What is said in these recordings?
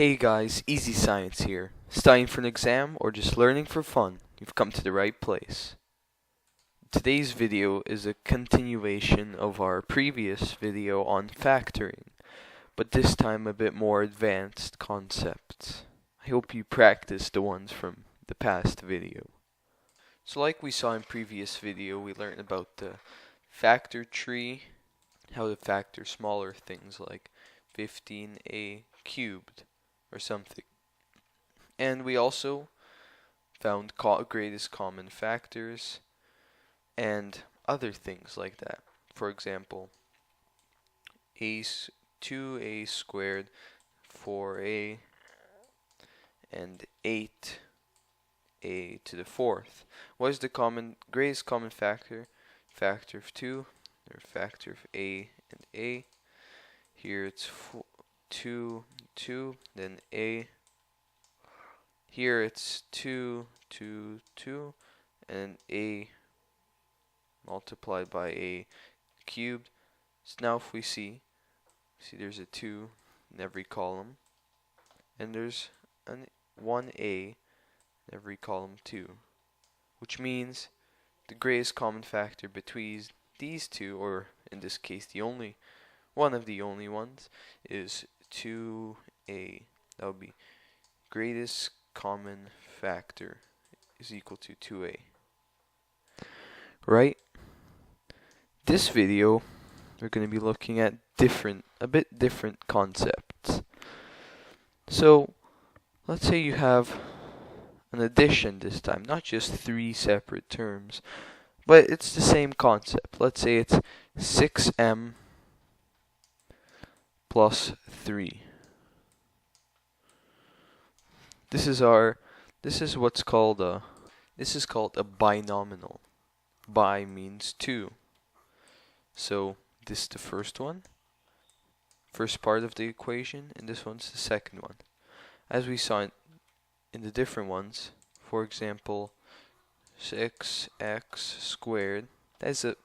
Hey guys, Easy Science here. Studying for an exam or just learning for fun? You've come to the right place. Today's video is a continuation of our previous video on factoring, but this time a bit more advanced concepts. I hope you practiced the ones from the past video. So like we saw in previous video, we learned about the factor tree, how to factor smaller things like 15a cubed or something. And we also found greatest common factors and other things like that. For example, 2a squared, 4a, and 8a to the fourth. What is the greatest common factor? Factor of 2, or factor of a and a. Here it's 2, then a. Here it's 2, 2, and a multiplied by a cubed. So now if we see there's a 2 in every column, and there's an 1a in every column too, which means the greatest common factor between these two, or in this case one of the only ones, is 2a. That would be greatest common factor is equal to 2a. Right? This video, we're going to be looking at a bit different concepts. So, let's say you have an addition this time, not just 3 separate terms, but it's the same concept. Let's say it's 6m plus 3. This is what's called a binominal. Bi means 2. So this is the first part of the equation, and this one's the second one. As we saw in the different ones, for example, 6x squared, that's a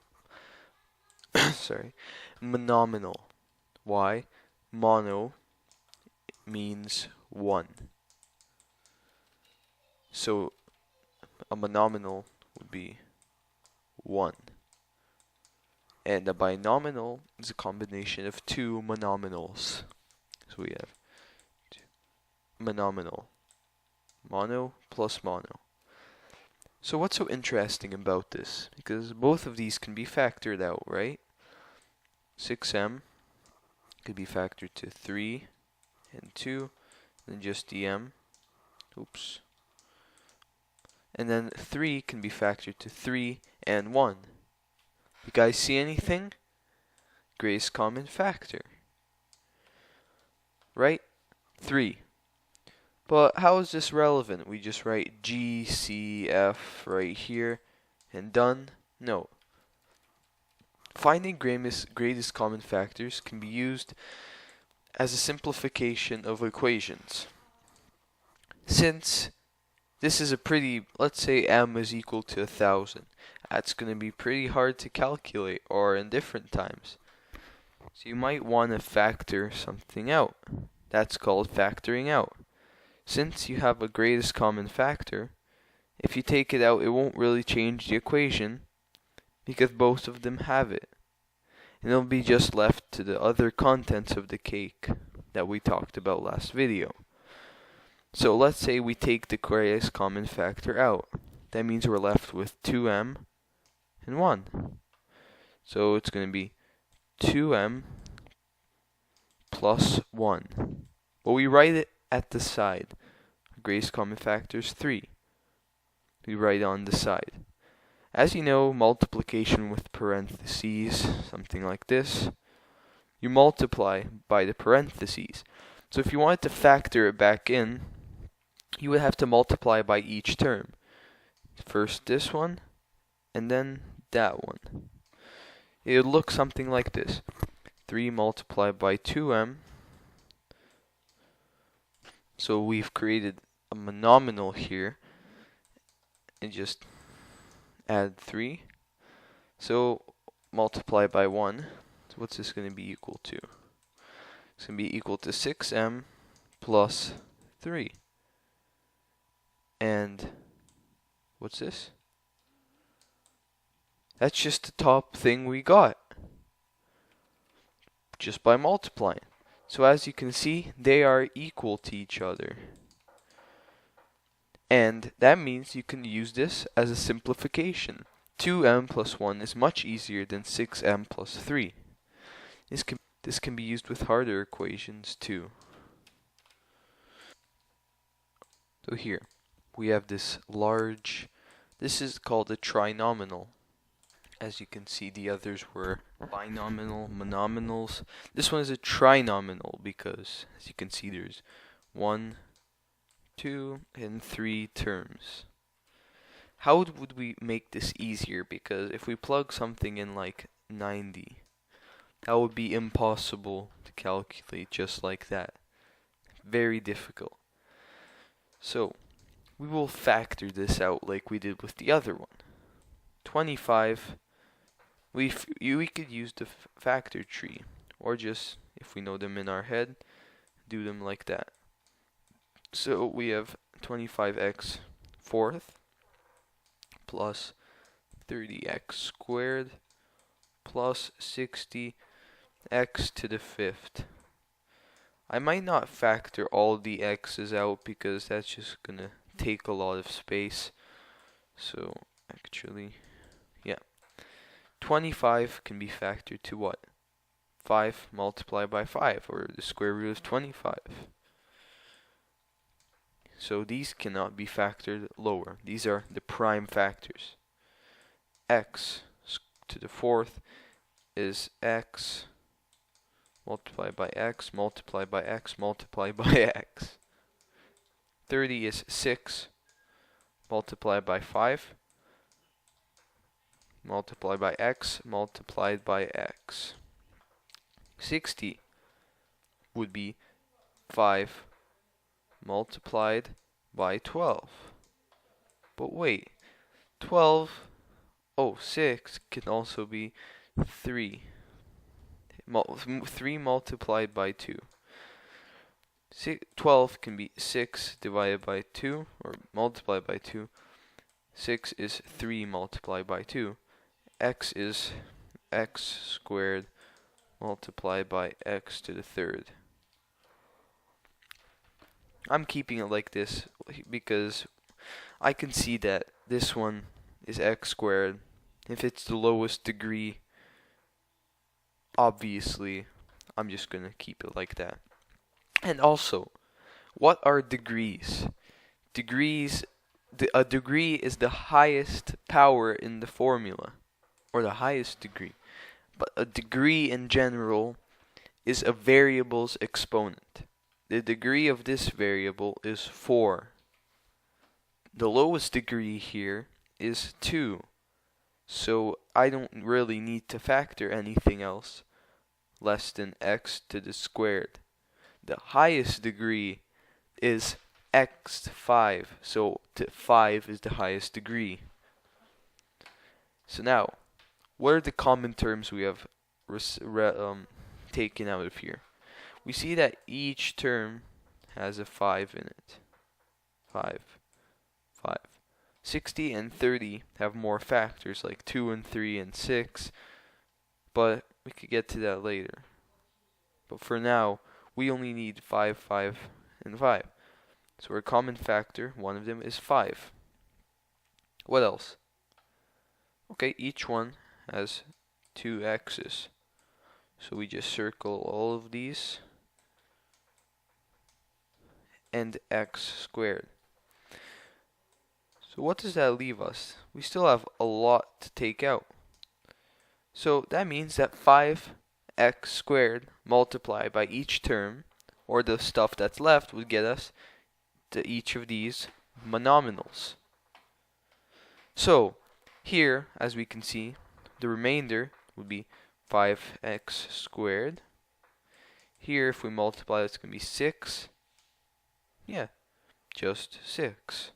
monominal. Why? Mono means 1. So a monominal would be 1. And a binominal is a combination of 2 monominals. So we have monominal. Mono plus mono. So what's so interesting about this? Because both of these can be factored out, right? 6m could be factored to 3 and 2, and just the m. Oops. And then 3 can be factored to 3 and 1. You guys see anything? Greatest common factor. Right? 3. But how is this relevant? We just write G, C, F right here and done? No. Finding greatest common factors can be used as a simplification of equations. Since this is let's say m is equal to 1,000. That's going to be pretty hard to calculate, or in different times. So you might want to factor something out. That's called factoring out. Since you have a greatest common factor, if you take it out, it won't really change the equation because both of them have it. And it'll be just left to the other contents of the cake that we talked about last video. So let's say we take the greatest common factor out. That means we're left with 2m and 1. So it's going to be 2m plus 1. But we write it at the side. Greatest common factor is 3. We write it on the side. As you know, multiplication with parentheses, something like this, you multiply by the parentheses. So if you wanted to factor it back in, you would have to multiply by each term. First this one, and then that one. It would look something like this. 3 multiplied by 2m. So we've created a monominal here, and just add 3. So multiply by 1. So what's this going to be equal to? It's going to be equal to 6m plus 3. And what's this? That's just the top thing we got, just by multiplying. So as you can see, they are equal to each other. And that means you can use this as a simplification. 2m plus 1 is much easier than 6m plus 3. This can be used with harder equations too. So here, we have this this is called a trinominal. As you can see, the others were binominal, monominals. This one is a trinominal because, as you can see, there's 1, 2, and 3 terms. How would we make this easier? Because if we plug something in like 90, that would be impossible to calculate just like that. Very difficult. So, we will factor this out like we did with the other one. 25, we could use the factor tree, or just, if we know them in our head, do them like that. So we have 25x fourth plus 30x squared plus 60x to the fifth. I might not factor all the x's out because that's just gonna take a lot of space. So actually, yeah, 25 can be factored to what? 5 multiplied by 5, or the square root of 25. So these cannot be factored lower. These are the prime factors. X to the fourth is x multiplied by x multiplied by x multiplied by x. 30 is 6 multiplied by 5 multiplied by x multiplied by x. 60 would be 5 multiplied by 12. But wait, 6 can also be 3. 3 multiplied by 2. 12 can be 6 divided by 2, or multiplied by 2. 6 is 3 multiplied by 2. X is x squared multiplied by x to the third. I'm keeping it like this because I can see that this one is x squared. If it's the lowest degree, obviously, I'm just going to keep it like that. And also, what are degrees? A degree is the highest power in the formula, or the highest degree. But a degree in general is a variable's exponent. The degree of this variable is 4. The lowest degree here is 2. So I don't really need to factor anything else less than x to the squared. The highest degree is x5. So 5 is the highest degree. So now, what are the common terms we have taken out of here? We see that each term has a 5 in it. 5. 60 and 30 have more factors like 2 and 3 and 6, but we could get to that later. But for now, we only need 5, 5, and 5. So our common factor, one of them is 5. What else? Okay, each one has 2 x's. So we just circle all of these and x squared. So what does that leave us? We still have a lot to take out. So that means that 5x squared multiplied by each term, or the stuff that's left, would get us to each of these monominals. So here, as we can see, the remainder would be 5x squared. Here, if we multiply, it's going to be 6. Yeah, just 6.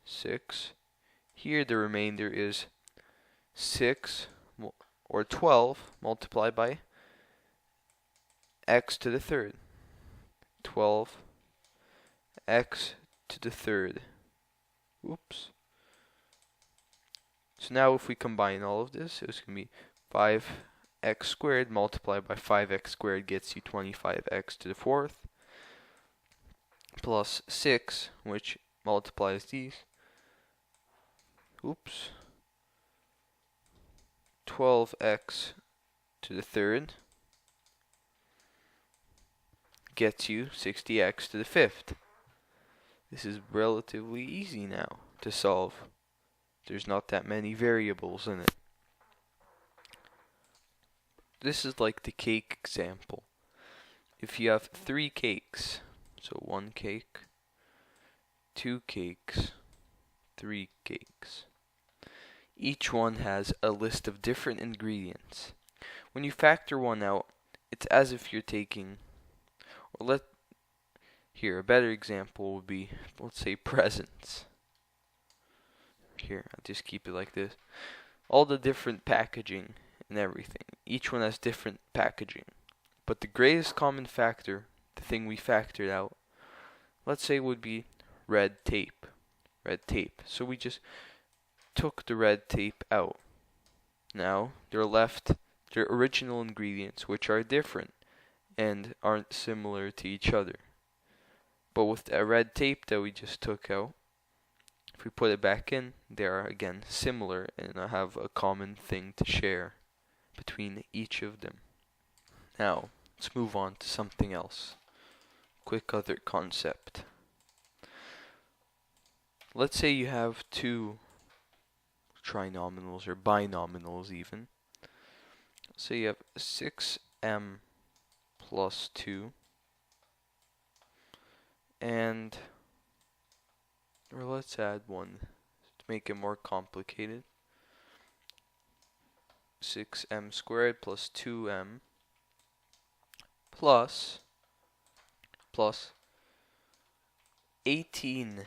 6. Here, the remainder is 6 or 12 multiplied by x to the third. 12x to the third. Oops. So now if we combine all of this, it's going to be 5x squared multiplied by 5x squared gets you 25x to the fourth, plus 6, which multiplies these. Oops. 12x to the third gets you 60x to the fifth. This is relatively easy now to solve. There's not that many variables in it. This is like the cake example. If you have 3 cakes, so 1 cake, 2 cakes, 3 cakes. Each one has a list of different ingredients. When you factor one out, it's as if you're taking, or here, a better example would be, let's say, presents. Here, I'll just keep it like this. All the different packaging and everything. Each one has different packaging. But the greatest common factor, the thing we factored out, let's say would be red tape. Red tape. So we just took the red tape out. Now, they're left their original ingredients, which are different and aren't similar to each other. But with the red tape that we just took out, if we put it back in, they are again similar and have a common thing to share between each of them. Now, let's move on to something else. Quick other concept. Let's say you have 2 trinominals or binominals even. So you have 6m plus 2 and, or let's add 1 to make it more complicated. 6m squared plus 2m plus 18m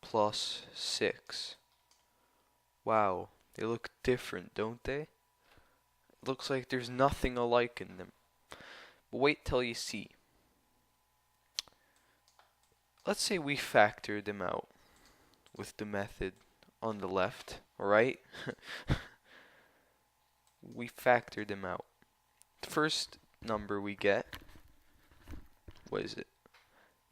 plus 6. Wow, they look different, don't they? It looks like there's nothing alike in them. But wait till you see. Let's say we factor them out with the method on the left, alright? We factor them out. The first number we get, what is it?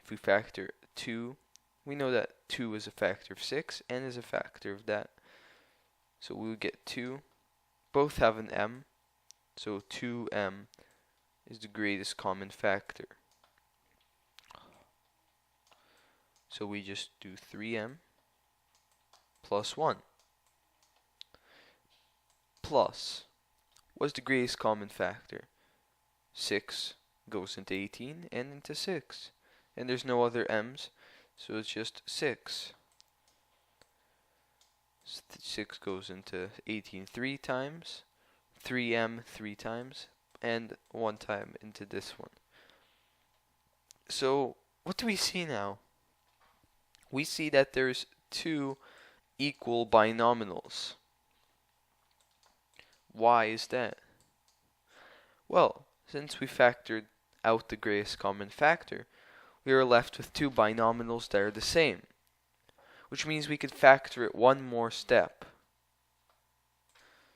If we factor 2, we know that 2 is a factor of 6 and is a factor of that. So we would get 2. Both have an m, so 2m is the greatest common factor. So we just do 3m plus 1. Plus, what's the greatest common factor? 6 goes into 18 and into 6. And there's no other m's, so it's just 6. 6 goes into 18 3 times, 3m 3 times, and 1 time into this one. So, what do we see now? We see that there's 2 equal binominals. Why is that? Well, since we factored out the greatest common factor, we are left with 2 binominals that are the same, which means we could factor it one more step.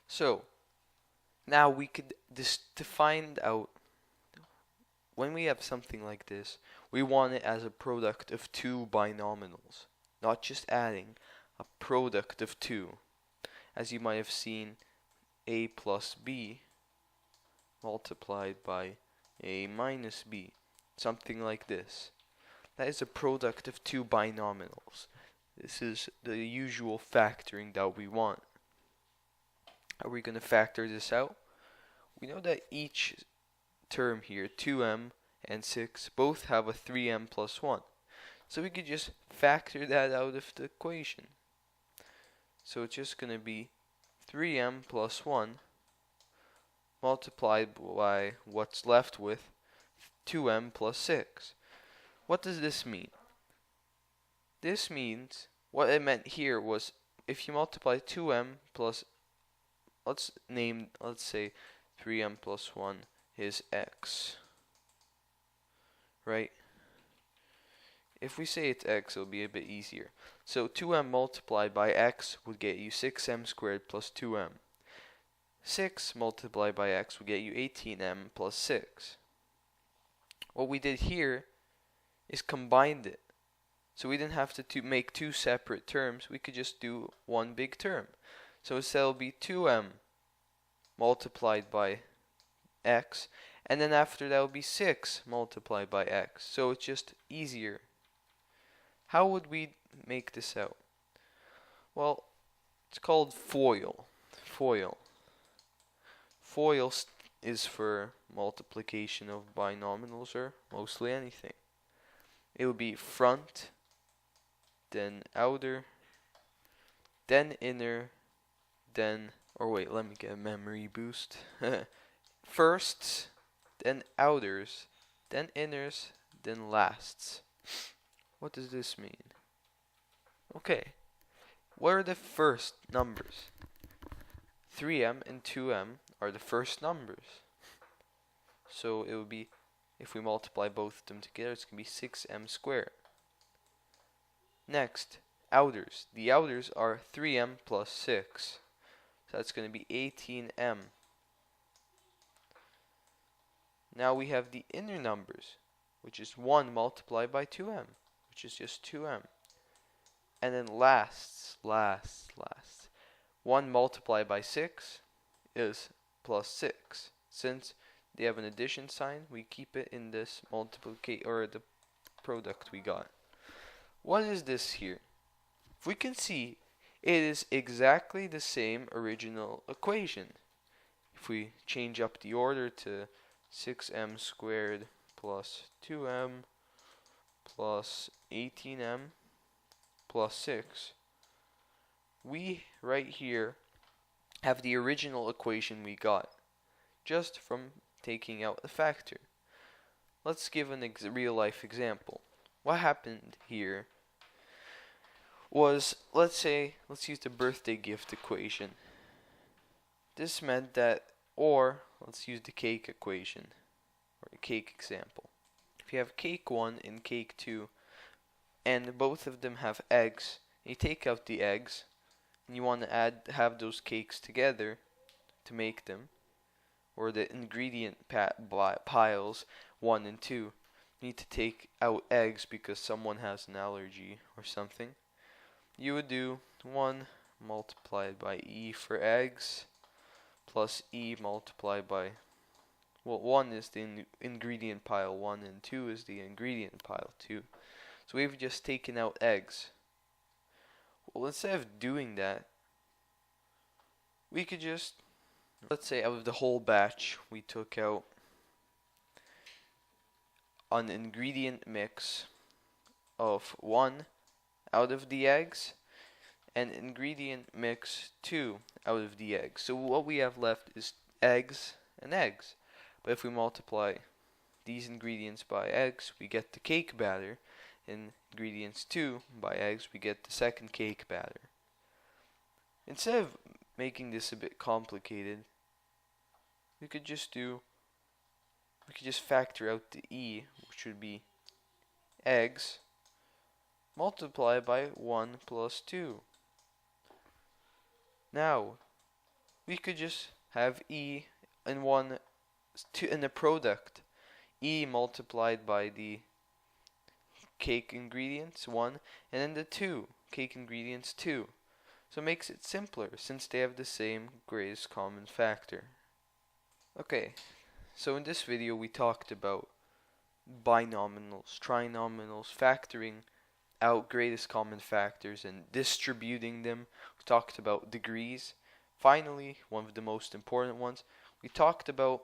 So, now we could to find out, when we have something like this, we want it as a product of 2 binominals, not just adding, a product of 2. As you might have seen, a plus b multiplied by a minus b, something like this. That is a product of 2 binominals. This is the usual factoring that we want. Are we going to factor this out? We know that each term here, 2m and 6, both have a 3m plus 1. So we could just factor that out of the equation. So it's just going to be 3m plus 1 multiplied by what's left with 2m plus 6. What does this mean? This means, what it meant here was, if you multiply 2m plus, let's say 3m plus 1 is x, right? If we say it's x, it'll be a bit easier. So 2m multiplied by x would get you 6m squared plus 2m. 6 multiplied by x would get you 18m plus 6. What we did here is combined it. So we didn't have to make two separate terms. We could just do one big term. So instead it'll be 2m multiplied by x, and then after that will be 6 multiplied by x. So it's just easier. How would we make this out? Well, it's called FOIL. FOIL is for multiplication of binominals, or mostly anything. It would be front, then outer, then inner, then, or wait, let me get a memory boost. Firsts, then outers, then inners, then lasts. What does this mean? Okay, what are the first numbers? 3m and 2m are the first numbers. So it would be, if we multiply both of them together, it's going to be 6m squared. Next, outers. The outers are 3m plus 6. So that's going to be 18m. Now we have the inner numbers, which is 1 multiplied by 2m, which is just 2m. And then lasts. 1 multiplied by 6 is plus 6. Since they have an addition sign, we keep it in this multiplication, or the product we got. What is this here? If we can see, it is exactly the same original equation. If we change up the order to 6m squared plus 2m plus 18m plus 6, we right here have the original equation we got just from taking out the factor. Let's give a real life example. What happened here was, let's use the birthday gift equation. This meant that, or let's use the cake equation, or the cake example. If you have cake 1 and cake 2, and both of them have eggs, you take out the eggs, and you want to have those cakes together to make them, or the ingredient piles 1 and 2, you need to take out eggs because someone has an allergy or something. You would do 1 multiplied by e for eggs plus e multiplied by, well, 1 is the ingredient pile 1 and 2 is the ingredient pile 2. So we've just taken out eggs. Well, instead of doing that, we could just, let's say out of the whole batch, we took out an ingredient mix of 1 out of the eggs and ingredient mix 2 out of the eggs. So what we have left is eggs and eggs. But if we multiply these ingredients by eggs, we get the cake batter, and ingredients 2 by eggs, we get the second cake batter. Instead of making this a bit complicated, we could just factor out the e, which would be eggs multiplied by 1 plus 2. Now, we could just have e and 1 in the product. E multiplied by the cake ingredients 1, and then the 2 cake ingredients 2. So it makes it simpler since they have the same greatest common factor. Okay, so in this video we talked about binominals, trinominals, factoring out greatest common factors and distributing them. We talked about degrees. Finally, one of the most important ones, we talked about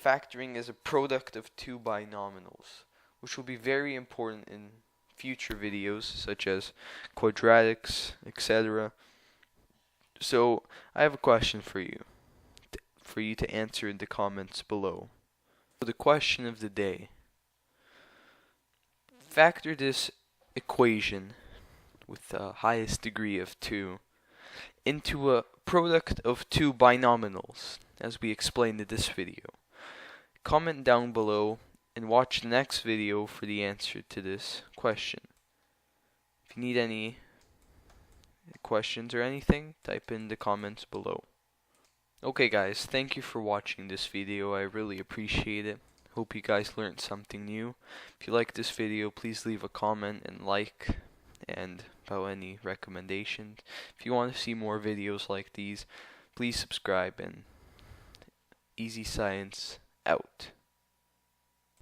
factoring as a product of two binominals, which will be very important in future videos such as quadratics, etc. So I have a question for you to answer in the comments below. So the question of the day: factor this equation with the highest degree of 2 into a product of two binominals. as we explained in this video. Comment down below and watch the next video for the answer to this question. If you need any questions or anything, type in the comments below. Okay guys, thank you for watching this video. I really appreciate it. Hope you guys learned something new. If you like this video, please leave a comment and like, and about any recommendations. If you want to see more videos like these, please subscribe, and Easy Science out.